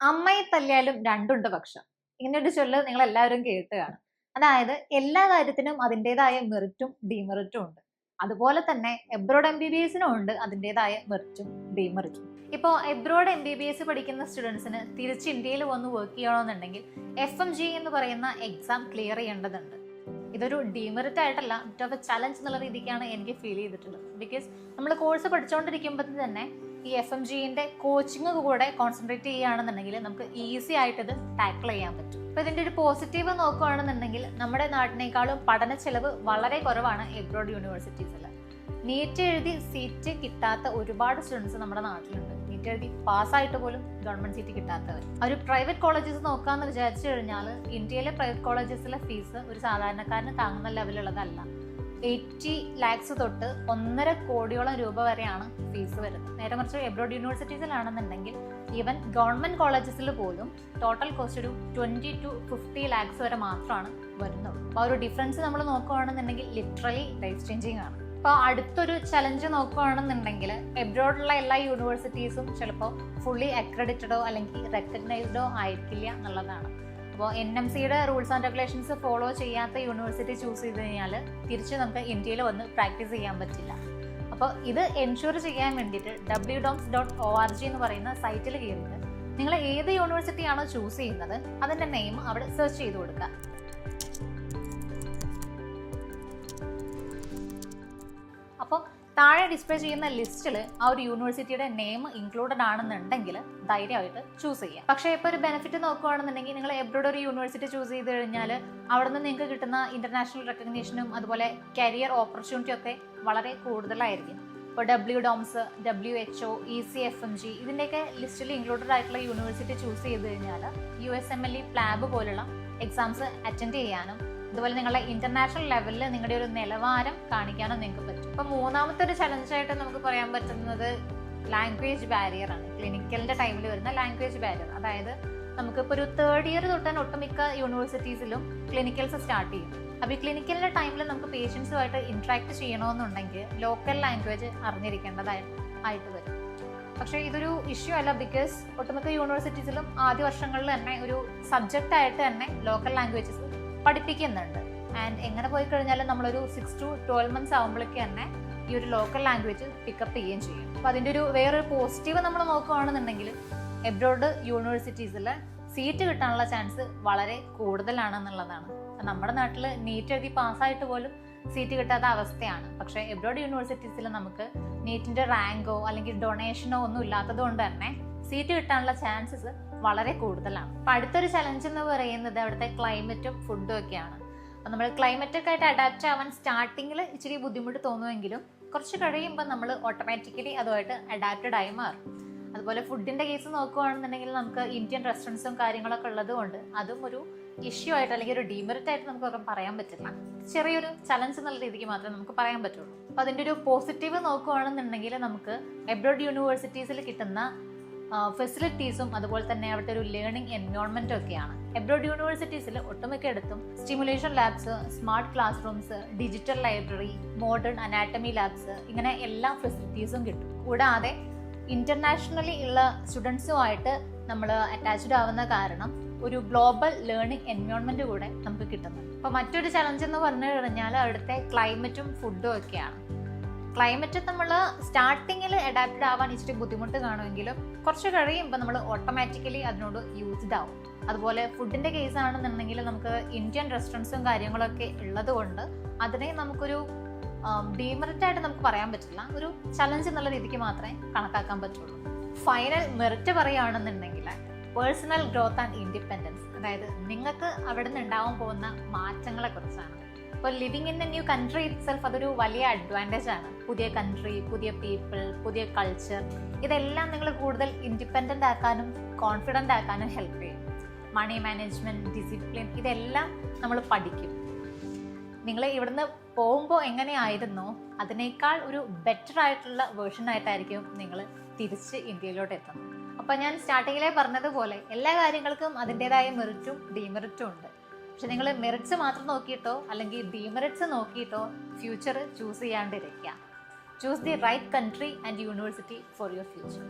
അമ്മയെ തല്ലിയാലും രണ്ടുണ്ട് പക്ഷം. ഇങ്ങനെയൊരു ചൊല്ല് നിങ്ങൾ എല്ലാവരും കേട്ട് കാണും. അതായത് എല്ലാ കാര്യത്തിനും അതിൻ്റെതായ മെറിറ്റും ഡീമെറിറ്റും ഉണ്ട്. അതുപോലെ തന്നെ എബ്രോഡ് MBBSനും ഉണ്ട് അതിൻ്റെതായ മെറിറ്റും ഡീമെറിറ്റും. ഇപ്പോൾ എബ്രോഡ് MBBS പഠിക്കുന്ന സ്റ്റുഡൻസിന് തിരിച്ച് ഇന്ത്യയിൽ വന്ന് വർക്ക് ചെയ്യണമെന്നുണ്ടെങ്കിൽ FMG എന്ന് പറയുന്ന എക്സാം ക്ലിയർ ചെയ്യേണ്ടതുണ്ട്. ഇതൊരു ഡീമെറിറ്റ് ആയിട്ടല്ല, ഇറ്റ് ഓഫ് എ ചലഞ്ച് എന്നുള്ള രീതിക്കാണ് എനിക്ക് ഫീൽ ചെയ്തിട്ടുള്ളത്. ബിക്കോസ് നമ്മൾ കോഴ്സ് പഠിച്ചുകൊണ്ടിരിക്കുമ്പോൾ തന്നെ ഈ FMGന്റെ കോച്ചിങ് കൂടെ കോൺസെൻട്രേറ്റ് ചെയ്യുകയാണെന്നുണ്ടെങ്കിൽ നമുക്ക് ഈസി ആയിട്ട് ഇത് ടാക്കിൾ ചെയ്യാൻ പറ്റും. അപ്പൊ ഇതിന്റെ ഒരു പോസിറ്റീവ് നോക്കുകയാണെന്നുണ്ടെങ്കിൽ നമ്മുടെ നാട്ടിനേക്കാളും പഠന ചെലവ് വളരെ കുറവാണ് എബ്രോഡ് യൂണിവേഴ്സിറ്റീസിൽ. നീറ്റ് എഴുതി സീറ്റ് കിട്ടാത്ത ഒരുപാട് സ്റ്റുഡൻസ് നമ്മുടെ നാട്ടിലുണ്ട്. നീറ്റ് എഴുതി പാസ്സായിട്ട് പോലും ഗവൺമെന്റ് സീറ്റ് കിട്ടാത്തവർ. ഒരു പ്രൈവറ്റ് കോളേജസ് നോക്കാന്ന് വിചാരിച്ചു കഴിഞ്ഞാൽ ഇന്ത്യയിലെ പ്രൈവറ്റ് കോളേജസിലെ ഫീസ് ഒരു സാധാരണക്കാരന് താങ്ങുന്ന ലെവലുള്ളതല്ല. 80 lakhs തൊട്ട് 1.5 കോടിയോളം രൂപ വരെയാണ് ഫീസ് വരുന്നത്. നേരെ മറിച്ച് എബ്രോഡ് യൂണിവേഴ്സിറ്റീസിലാണെന്നുണ്ടെങ്കിൽ ഈവൻ ഗവൺമെന്റ് കോളേജസിൽ പോലും ടോട്ടൽ കോസ്റ്റ് ഒരു 20 to 50 lakhs വരെ മാത്രമാണ് വരുന്നുള്ളൂ. അപ്പോൾ ഒരു ഡിഫറൻസ് നമ്മൾ നോക്കുകയാണെന്നുണ്ടെങ്കിൽ ലിറ്ററലി ലൈഫ് ചേഞ്ചിങ് ആണ്. അപ്പോൾ അടുത്തൊരു ചലഞ്ച് നോക്കുകയാണെന്നുണ്ടെങ്കിൽ എബ്രോഡിലുള്ള എല്ലാ യൂണിവേഴ്സിറ്റീസും ചിലപ്പോൾ ഫുള്ളി അക്രഡിറ്റഡോ അല്ലെങ്കിൽ റെക്കഗ്നൈസ്ഡോ ആയിരിക്കില്ല എന്നുള്ളതാണ്. അപ്പോൾ NMCയുടെ റൂൾസ് ആൻഡ് റെഗുലേഷൻസ് ഫോളോ ചെയ്യാത്ത യൂണിവേഴ്സിറ്റി ചൂസ് ചെയ്ത് കഴിഞ്ഞാൽ തിരിച്ച് നമുക്ക് ഇന്ത്യയിൽ വന്ന് പ്രാക്ടീസ് ചെയ്യാൻ പറ്റില്ല. അപ്പോൾ ഇത് എൻഷുർ ചെയ്യാൻ വേണ്ടിയിട്ട് www.doms.org എന്ന് പറയുന്ന സൈറ്റിൽ കയറിയിട്ട് നിങ്ങൾ ഏത് യൂണിവേഴ്സിറ്റിയാണോ ചൂസ് ചെയ്യുന്നത് അതിൻ്റെ നെയിം അവിടെ സെർച്ച് ചെയ്ത് കൊടുക്കുക. അപ്പോൾ താഴെ ഡിസ്പ്ലേ ചെയ്യുന്ന ലിസ്റ്റിൽ ആ ഒരു യൂണിവേഴ്സിറ്റിയുടെ നെയിം ഇൻക്ലൂഡഡ് ആണെന്നുണ്ടെങ്കിൽ ധൈര്യമായിട്ട് ചൂസ് ചെയ്യാം. പക്ഷേ ഇപ്പോൾ ഒരു ബെനിഫിറ്റ് നോക്കുകയാണെന്നുണ്ടെങ്കിൽ നിങ്ങൾ എബ്രോഡ് ഒരു യൂണിവേഴ്സിറ്റി ചൂസ് ചെയ്ത് കഴിഞ്ഞാൽ അവിടെ നിന്ന് നിങ്ങൾക്ക് കിട്ടുന്ന ഇന്റർനാഷണൽ റെക്കഗ്നീഷനും അതുപോലെ കരിയർ ഓപ്പർച്യൂണിറ്റി ഒക്കെ വളരെ കൂടുതലായിരിക്കും. ഇപ്പോൾ WDOMS, WHO, ECFMG ഇതിൻ്റെയൊക്കെ ലിസ്റ്റിൽ ഇൻക്ലൂഡഡ് ആയിട്ടുള്ള യൂണിവേഴ്സിറ്റി ചൂസ് ചെയ്ത് കഴിഞ്ഞാൽ USMLE പ്ലാബ് പോലുള്ള എക്സാംസ് അറ്റൻഡ് ചെയ്യാനും അതുപോലെ നിങ്ങളുടെ ഇന്റർനാഷണൽ ലെവലിൽ നിങ്ങളുടെ ഒരു നിലവാരം കാണിക്കാനും നിങ്ങൾക്ക് പറ്റും. ഇപ്പൊ മൂന്നാമത്തെ ഒരു ചലഞ്ചായിട്ട് നമുക്ക് പറയാൻ പറ്റുന്നത് ലാംഗ്വേജ് ബാരിയർ ആണ്. ക്ലിനിക്കലിന്റെ ടൈമിൽ വരുന്ന ലാംഗ്വേജ് ബാരിയർ. അതായത് നമുക്കിപ്പോൾ ഒരു 3rd ഇയർ തൊട്ടാണ് ഒട്ടുമിക്ക യൂണിവേഴ്സിറ്റീസിലും ക്ലിനിക്കൽസ് സ്റ്റാർട്ട് ചെയ്യും. അപ്പോൾ ഈ ക്ലിനിക്കലിന്റെ ടൈമിൽ നമുക്ക് പേഷ്യൻസുമായിട്ട് ഇന്ററാക്ട് ചെയ്യണമെന്നുണ്ടെങ്കിൽ ലോക്കൽ ലാംഗ്വേജ് അറിഞ്ഞിരിക്കേണ്ടതായിട്ട് വരും. പക്ഷേ ഇതൊരു ഇഷ്യൂ അല്ല, ബിക്കോസ് ഒട്ടുമിക്ക യൂണിവേഴ്സിറ്റീസിലും ആദ്യ വർഷങ്ങളിൽ തന്നെ ഒരു സബ്ജക്റ്റ് ആയിട്ട് തന്നെ ലോക്കൽ ലാംഗ്വേജസ് പഠിപ്പിക്കുന്നുണ്ട്. ആൻഡ് എങ്ങനെ പോയി കഴിഞ്ഞാൽ നമ്മളൊരു 6 to 12 months ആകുമ്പോഴേക്ക് തന്നെ ഈ ഒരു ലോക്കൽ ലാംഗ്വേജ് പിക്കപ്പ് ചെയ്യുകയും ചെയ്യും. അപ്പോൾ അതിൻ്റെ ഒരു വേറൊരു പോസിറ്റീവ് നമ്മൾ നോക്കുകയാണെന്നുണ്ടെങ്കിൽ എബ്രോഡ് യൂണിവേഴ്സിറ്റീസിൽ സീറ്റ് കിട്ടാനുള്ള ചാൻസ് വളരെ കൂടുതലാണെന്നുള്ളതാണ്. നമ്മുടെ നാട്ടിൽ നീറ്റ് എഴുതി പാസ്സായിട്ട് പോലും സീറ്റ് കിട്ടാത്ത അവസ്ഥയാണ്. പക്ഷേ എബ്രോഡ് യൂണിവേഴ്സിറ്റീസിൽ നമുക്ക് നീറ്റിൻ്റെ റാങ്കോ അല്ലെങ്കിൽ ഡൊണേഷനോ ഒന്നും ഇല്ലാത്തത് കൊണ്ട് തന്നെ സീറ്റ് കിട്ടാനുള്ള ചാൻസസ് വളരെ കൂടുതലാണ്. അപ്പം അടുത്തൊരു ചലഞ്ച് എന്ന് പറയുന്നത് അവിടുത്തെ ക്ലൈമറ്റും ഫുഡും ഒക്കെയാണ്. അപ്പം നമ്മൾ ക്ലൈമറ്റൊക്കെ ആയിട്ട് അഡാപ്റ്റ് ആവാൻ സ്റ്റാർട്ടിങ്ങിൽ ഇച്ചിരി ബുദ്ധിമുട്ട് തോന്നുമെങ്കിലും കുറച്ച് കഴിയുമ്പോൾ നമ്മൾ ഓട്ടോമാറ്റിക്കലി അതുമായിട്ട് അഡാപ്റ്റഡ് ആയി മാറും. അതുപോലെ ഫുഡിൻ്റെ കേസ് നോക്കുകയാണെന്നുണ്ടെങ്കിൽ നമുക്ക് ഇന്ത്യൻ റെസ്റ്റോറൻറ്റ്സും കാര്യങ്ങളൊക്കെ ഉള്ളത് കൊണ്ട് അതും ഒരു ഇഷ്യൂ ആയിട്ട് അല്ലെങ്കിൽ ഒരു ഡീമെറിറ്റ് ആയിട്ട് നമുക്കൊക്കെ പറയാൻ പറ്റില്ല. ചെറിയൊരു ചലഞ്ച് എന്നുള്ള രീതിക്ക് മാത്രമേ നമുക്ക് പറയാൻ പറ്റുള്ളൂ. അപ്പോൾ അതിൻ്റെ ഒരു പോസിറ്റീവ് നോക്കുകയാണെന്നുണ്ടെങ്കിൽ നമുക്ക് എബ്രോഡ് യൂണിവേഴ്സിറ്റീസിൽ കിട്ടുന്ന ഫെസിലിറ്റീസും അതുപോലെ തന്നെ അവിടുത്തെ ഒരു ലേണിംഗ് എൻവയോൺമെന്റും ഒക്കെയാണ്. എബ്രോഡ് യൂണിവേഴ്സിറ്റീസിൽ ഒട്ടുമിക്കയിടത്തും stimulation labs, smart class rooms, digital library, modern anatomy labs, ഇങ്ങനെ എല്ലാ ഫെസിലിറ്റീസും കിട്ടും. കൂടാതെ ഇന്റർനാഷണലി ഉള്ള സ്റ്റുഡൻസുമായിട്ട് നമ്മൾ അറ്റാച്ച്ഡ് ആവുന്ന കാരണം ഒരു ഗ്ലോബൽ ലേണിംഗ് എൻവയോൺമെന്റ് കൂടെ നമുക്ക് കിട്ടുന്നു. അപ്പോൾ മറ്റൊരു ചലഞ്ച് എന്ന് പറഞ്ഞു കഴിഞ്ഞാൽ അവിടുത്തെ ക്ലൈമറ്റും ഫുഡും ഒക്കെയാണ്. ക്ലൈമറ്റ് നമ്മൾ സ്റ്റാർട്ടിങ്ങിൽ അഡാപ്റ്റഡ് ആവാൻ ഇച്ചിരി ബുദ്ധിമുട്ട് കാണുമെങ്കിലും കുറച്ച് കഴിയുമ്പോൾ നമ്മൾ ഓട്ടോമാറ്റിക്കലി അതിനോട് യൂസ്ഡ് ആവും. അതുപോലെ ഫുഡിൻ്റെ കേസ് ആണെന്നുണ്ടെങ്കിൽ നമുക്ക് ഇന്ത്യൻ റെസ്റ്റോറൻറ്റ്സും കാര്യങ്ങളൊക്കെ ഉള്ളത് കൊണ്ട് അതിനെ നമുക്കൊരു ഡീമെറിറ്റ് ആയിട്ട് നമുക്ക് പറയാൻ പറ്റില്ല, ഒരു ചലഞ്ച് എന്നുള്ള രീതിക്ക് മാത്രമേ കണക്കാക്കാൻ പറ്റുള്ളൂ. ഫൈനൽ മെറിറ്റ് പറയുകയാണെന്നുണ്ടെങ്കിൽ പേഴ്സണൽ ഗ്രോത്ത് ആൻഡ് ഇൻഡിപെൻഡൻസ്, അതായത് നിങ്ങൾക്ക് അവിടെ നിന്ന് ഉണ്ടാവാൻ പോകുന്ന മാറ്റങ്ങളെ കുറിച്ചാണ്. ഇപ്പോൾ living in A new country itself അതൊരു വലിയ അഡ്വാൻറ്റേജ് ആണ്. പുതിയ കൺട്രി, പുതിയ പീപ്പിൾ, പുതിയ കൾച്ചർ, ഇതെല്ലാം നിങ്ങൾ കൂടുതൽ ഇൻഡിപെൻഡൻ്റ് ആക്കാനും കോൺഫിഡൻ്റ് ആക്കാനും ഹെൽപ്പ് ചെയ്യും. മണി മാനേജ്മെൻറ്റ്, ഡിസിപ്ലിൻ, ഇതെല്ലാം നമ്മൾ പഠിക്കും. നിങ്ങൾ ഇവിടുന്ന് പോകുമ്പോൾ എങ്ങനെയായിരുന്നോ അതിനേക്കാൾ ഒരു ബെറ്റർ ആയിട്ടുള്ള വേർഷൻ ആയിട്ടായിരിക്കും നിങ്ങൾ തിരിച്ച് ഇന്ത്യയിലോട്ട് എത്തുന്നത്. അപ്പോൾ ഞാൻ സ്റ്റാർട്ടിങ്ങിലേ പറഞ്ഞതുപോലെ എല്ലാ കാര്യങ്ങൾക്കും അതിൻ്റെതായ മെറിറ്റും ഡീമെറിറ്റും ഉണ്ട്. പക്ഷെ നിങ്ങൾ മെറിറ്റ്സ് മാത്രം നോക്കിയിട്ടോ അല്ലെങ്കിൽ ഡീമെറിറ്റ്സ് നോക്കിയിട്ടോ ഫ്യൂച്ചർ ചൂസ് ചെയ്യാണ്ടിരിക്കുക. Choose the right country and university for your future.